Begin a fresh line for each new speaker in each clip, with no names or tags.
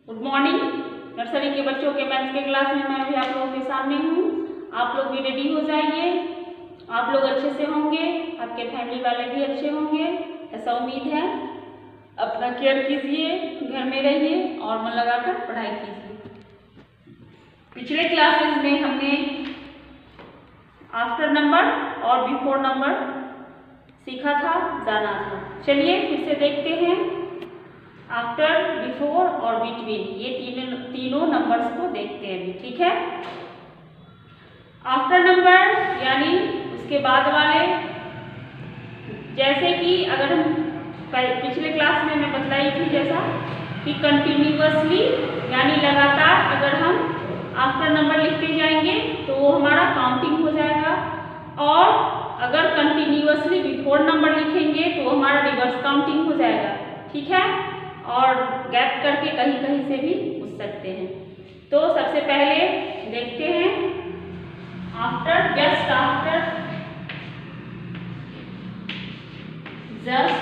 Good morning. Nursery के बच्चों के मैथ्स के क्लास में मैं भी आप लोगों के सामने हूँ। आप लोग भी रेडी हो जाइए। आप लोग अच्छे से होंगे, आपके फैमिली वाले भी अच्छे होंगे, ऐसा उम्मीद है। अपना केयर कीजिए, घर में रहिए और मन लगाकर पढ़ाई कीजिए। पिछले क्लासेस में हमने आफ्टर नंबर और बिफोर नंबर सीखा था, जाना था। चलिए फिर से देखते हैं। आफ्टर, बिफोर और बिटवीन, ये तीनों नंबर्स को देखते हैं अभी, ठीक है। आफ्टर नंबर यानी उसके बाद वाले, जैसे कि अगर हम पिछले क्लास में मैं बतलाई थी जैसा कि कंटिन्यूअसली यानी लगातार अगर हम आफ्टर नंबर लिखते जाएंगे तो वो हमारा काउंटिंग हो जाएगा, और अगर कंटिन्यूअसली बिफोर नंबर लिखेंगे तो हमारा रिवर्स काउंटिंग हो जाएगा, ठीक है। और गैप करके कहीं कहीं से भी पूछ सकते हैं। तो सबसे पहले देखते हैं after, just after, just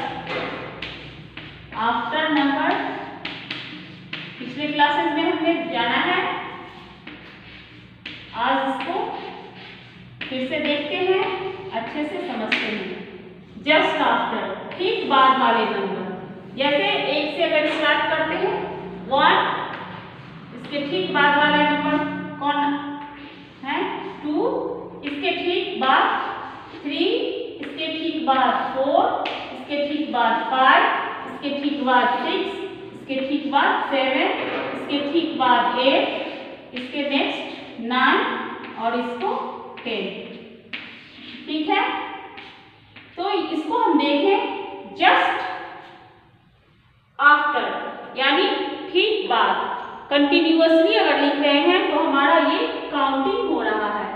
after number. पिछले क्लासेस में हमने जाना है, आज इसको फिर से देखते हैं, अच्छे से समझते हैं। जस्ट आफ्टर, ठीक बाद वाले नंबर। जैसे एक से अगर स्टार्ट करते हैं 1, इसके ठीक बाद वाले नंबर कौन है? 2, इसके ठीक बाद 3, इसके ठीक बाद 4, इसके ठीक बाद 5, इसके ठीक बाद 6, इसके ठीक बाद 7, इसके ठीक बाद 8, इसके नेक्स्ट 9 और इसको 10, ठीक है। तो इसको हम देखें, जस्ट आफ्टर यानी ठीक बाद। कंटिन्यूअसली अगर लिख रहे हैं तो हमारा ये काउंटिंग हो रहा है,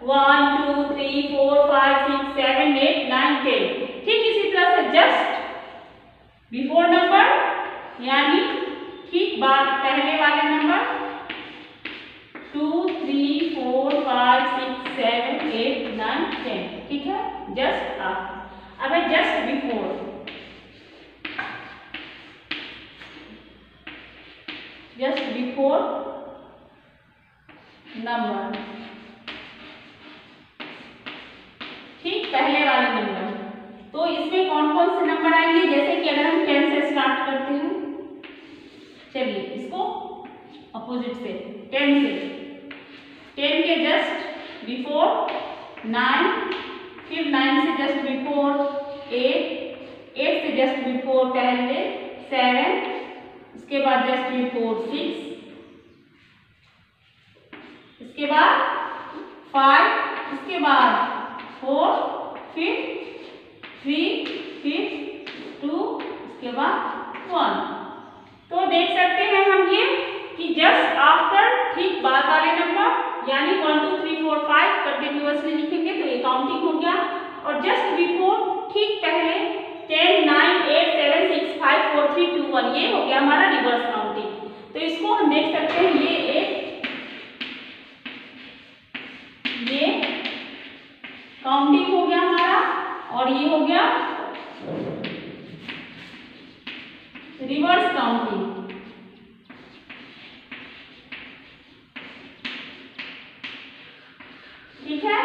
1 2 3 4 5 6 7 8 9 10। ठीक इसी तरह से जस्ट बिफोर नंबर यानी ठीक बाद पहले वाले नंबर 2 3 4 5 6 7 8 9 10, ठीक है। Just after. अब है just before. Just before number, ठीक पहले वाले नंबर। तो इसमें कौन कौन से नंबर आएंगे? जैसे कि अगर हम 10 से स्टार्ट करते हैं, चलिए इसको अपोजिट से 10 से, 10 के जस्ट बिफोर 9, फिर 9 से जस्ट बिफोर 8, 8 से जस्ट बिफोर पहले 7, इसके बाद जस्ट बिफोर 6, इसके बाद 5, इसके बाद 4, फिर 3, फिर 2, इसके बाद 1। तो देख सकते हैं हम ये कि जस्ट आफ्टर ठीक बाद वाले नंबर यानी 1 2 3 4 5 कंटिन्यूअसली लिखेंगे तो ये काउंटिंग हो गया, और जस्ट बिफोर ठीक पहले 10 9 8 7 6 5 4 3 2 1, ये हो गया हमारा रिवर्स काउंटिंग। तो इसको हम देख सकते हैं, ये काउंटिंग हो गया हमारा, और ये हो गया रिवर्स काउंटिंग, ठीक है।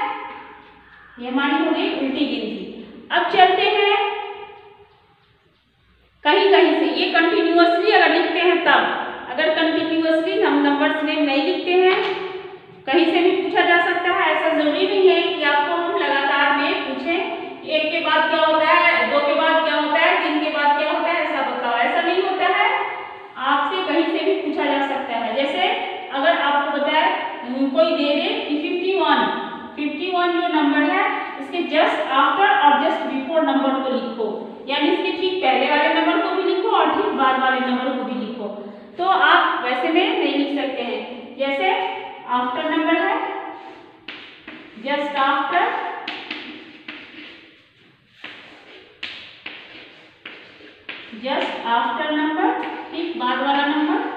ये हमारी हो गई उल्टी गिनती। अब चलते हैं कहीं कहीं से, ये कंटिन्यूअसली अगर लिखते हैं तब। अगर कंटिन्यूअसली हम नंबर्स नेम नहीं लिखते हैं, कहीं से भी पूछा जा सकता है। ऐसा जरूरी नहीं है कि आपको हम लगातार में पूछें 1 के बाद क्या होता है, 2 के बाद क्या होता है, 3 के बाद क्या होता है, ऐसा बताओ। ऐसा नहीं होता है, आपसे कहीं से भी पूछा जा सकता है। जैसे अगर आपको बताया कोई दे दे कि 51 जो नंबर है इसके जस्ट आफ्टर और जस्ट बिफोर नंबर को लिखो, यानी इसके ठीक पहले वाले नंबर को भी लिखो और ठीक बाद वाले नंबर को भी लिखो। तो आप वैसे में नहीं लिख सकते हैं। जैसे आफ्टर नंबर है, just after, just after number ठीक बाद वाला नंबर,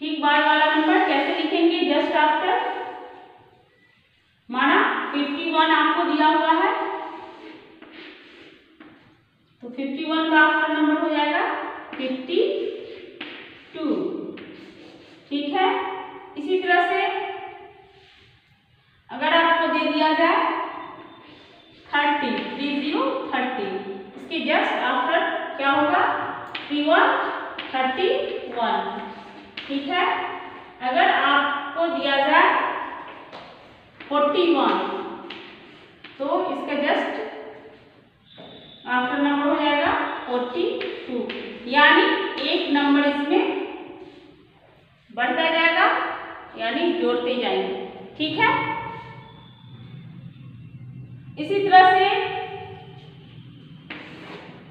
ठीक बाद वाला नंबर कैसे लिखेंगे? जस्ट आफ्टर, माना 51 आपको दिया हुआ है तो 51 का आफ्टर नंबर हो जाएगा 52। ठीक है। इसी तरह से अगर आपको दे दिया जाए 30, इसके जस्ट आफ्टर क्या होगा? 31। ठीक है। अगर आपको दिया जाए 41 तो इसका जस्ट आफ्टर नंबर हो जाएगा 42, यानी एक नंबर इसमें बढ़ता जाएगा, यानी जोड़ते जाएंगे। ठीक है। इसी तरह से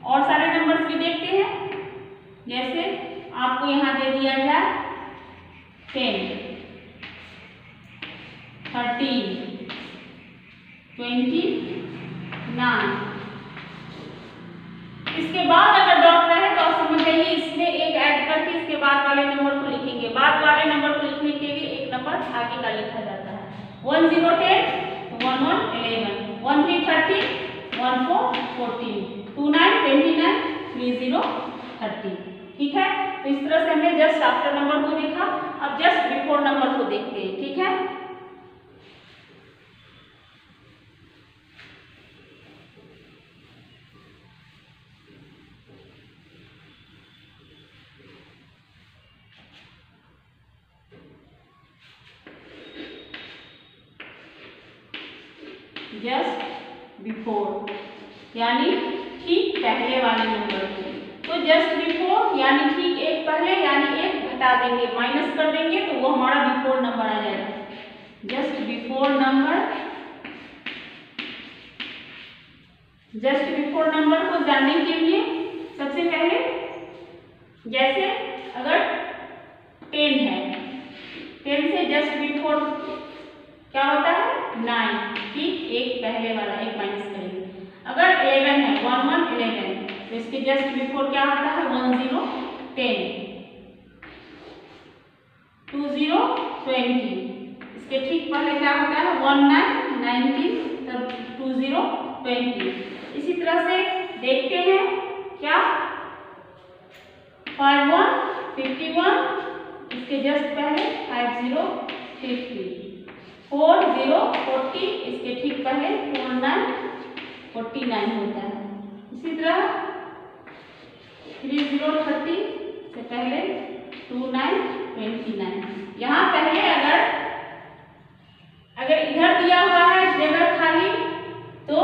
और सारे नंबर्स भी देखते हैं। जैसे आपको यहाँ दे दिया जाए 10, 13, 29। इसके बाद अगर डॉट रहे तो आप समझ जाइए इसमें एक ऐड करके इसके बाद वाले नंबर को लिखेंगे। बाद वाले नंबर को लिखने के लिए एक नंबर आगे का लिखा जाता है। 10 10, 11 11, 13 13, 14 14, 29 29, 30 30। ठीक है। तो इस तरह से हमने जस्ट आफ्टर नंबर को देखा। अब जस्ट बिफोर नंबर को देखते हैं। ठीक है। जस्ट बिफोर यानी ठीक पहले वाले नंबर को। तो जस्ट बिफोर यानी ठीक एक पहले, यानी एक घटा देंगे, माइनस कर देंगे तो वो हमारा बिफोर नंबर आ जाएगा। Just before number, just before number को जानने के लिए सबसे पहले जैसे अगर 10 है, 10 से जस्ट बिफोर क्या होता है? 9, ठीक एक पहले वाला, एक माइनस करेंगे। अगर 11 है, 1 1 11, तो इसके जस्ट बिफोर क्या आता है? 1 0 10, 2 0 20, इसके ठीक पहले क्या होता है? 1 9 19, तब 2 0 20। इसी तरह से देखते हैं क्या 5 1 51, इसके जस्ट पहले 5 0 50, 4 0 40, इसके ठीक पहले 4 9 49 होता है। इसी तरह 3 0 30 से पहले 2 9 29। यहाँ पहले अगर इधर दिया हुआ है जगह खाली तो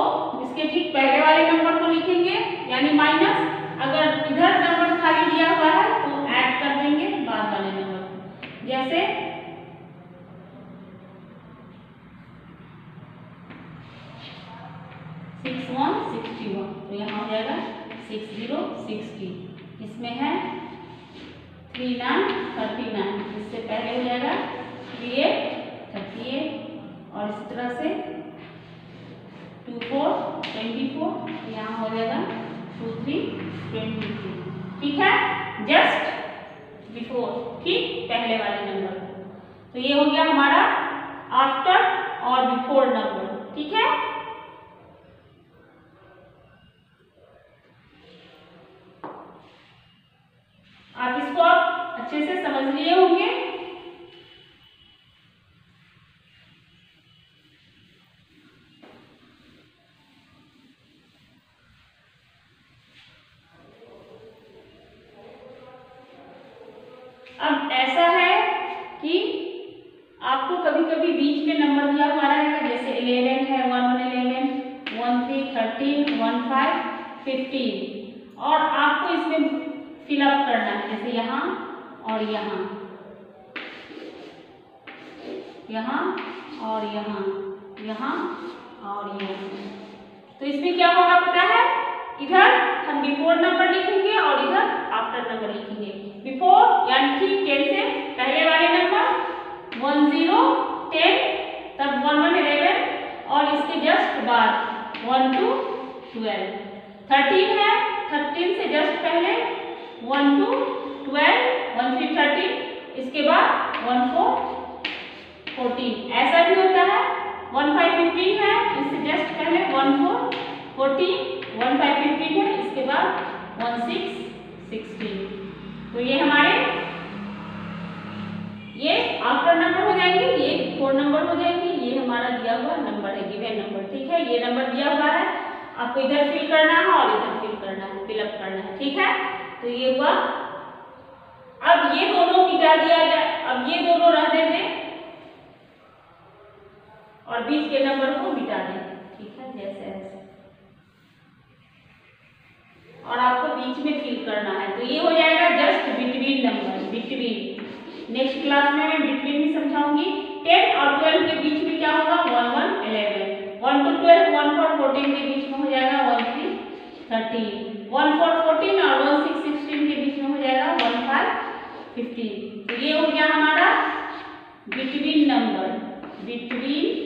इसके ठीक पहले वाले नंबर को लिखेंगे, यानी माइनस। अगर इधर नंबर खाली दिया हुआ है तो ऐड कर देंगे बाद वाले नंबर को। जैसे 6 1 61, तो यहाँ हो जाएगा 6 0 60। इसमें है 3 9 39, इससे पहले हो जाएगा 3 8 38, और इस तरह से 2 4 24, यहाँ हो जाएगा 2 3 23। ठीक है। जस्ट बिफोर, ठीक पहले वाले नंबर। तो ये हो गया हमारा आफ्टर और बिफोर नंबर। ठीक है। आप इसको अच्छे से समझ लिए होंगे। अब ऐसा है कि आपको कभी कभी बीच में नंबर दिया हुआ रहेगा, जैसे 11 है, 1 1 11, 1 3 13, 1 5 15, और आपको इसमें फिलअप करना है, जैसे यहाँ और यहाँ, यहाँ और यहाँ, यहाँ और यहाँ। तो इसमें क्या होगा पता है? इधर हम बिफोर नंबर लिखेंगे और इधर आफ्टर नंबर लिखेंगे। बिफोर यानी ठीक 10 से पहले वाले नंबर, 1 0 10, तब 1 1 11, और इसके जस्ट बाद 1 2 12। 13 है, 13 से जस्ट पहले 1 2 12, 1 3 13, इसके बाद 1 4 14। ऐसा भी होता है। 1 5 15 है, इससे जस्ट पहले 1 4 14, 1 5 15 है, इसके बाद 1 6 16। तो ये हमारे ये आफ्टर नंबर हो जाएंगे, ये बिफोर नंबर हो जाएंगे, ये हमारा दिया हुआ नंबर है, गिवन नंबर। ठीक है, ये नंबर दिया हुआ है, आपको इधर फिल करना है और इधर फिल करना है, फिलअप करना है। ठीक है, तो ये हुआ। अब ये दोनों मिटा दिया जाए, अब ये दोनों रहने दें और बीच के नंबर को मिटा दें। ठीक है, जैसे ऐसे, और आपको बीच में फिल करना है, तो ये हो जाएगा just between number, between. Next class में मैं बिटवीन भी समझाऊंगी। 10 और 12 के बीच में क्या होगा, 1 1 11, 1 to 12, 1 4 14 के बीच में हो जाएगा 1 3 13, 1 4 14 और 1 6 16 के बीच में हो जाएगा 1 5 15। तो ये हो गया हमारा बिटवीन नंबर, बिटवीन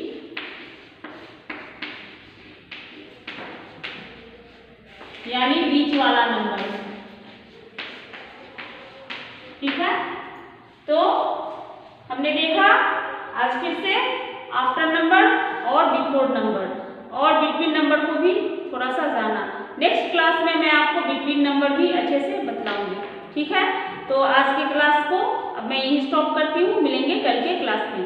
यानी बीच वाला नंबर। ठीक है, तो हमने देखा आज फिर से आफ्टर नंबर और बिफोर नंबर और बिटवीन नंबर को भी थोड़ा सा जाना। नेक्स्ट क्लास में मैं आपको बिटवीन नंबर भी अच्छे से बतलाऊंगी। ठीक है, तो आज की क्लास को अब मैं यही स्टॉप करती हूँ, मिलेंगे कल के क्लास में।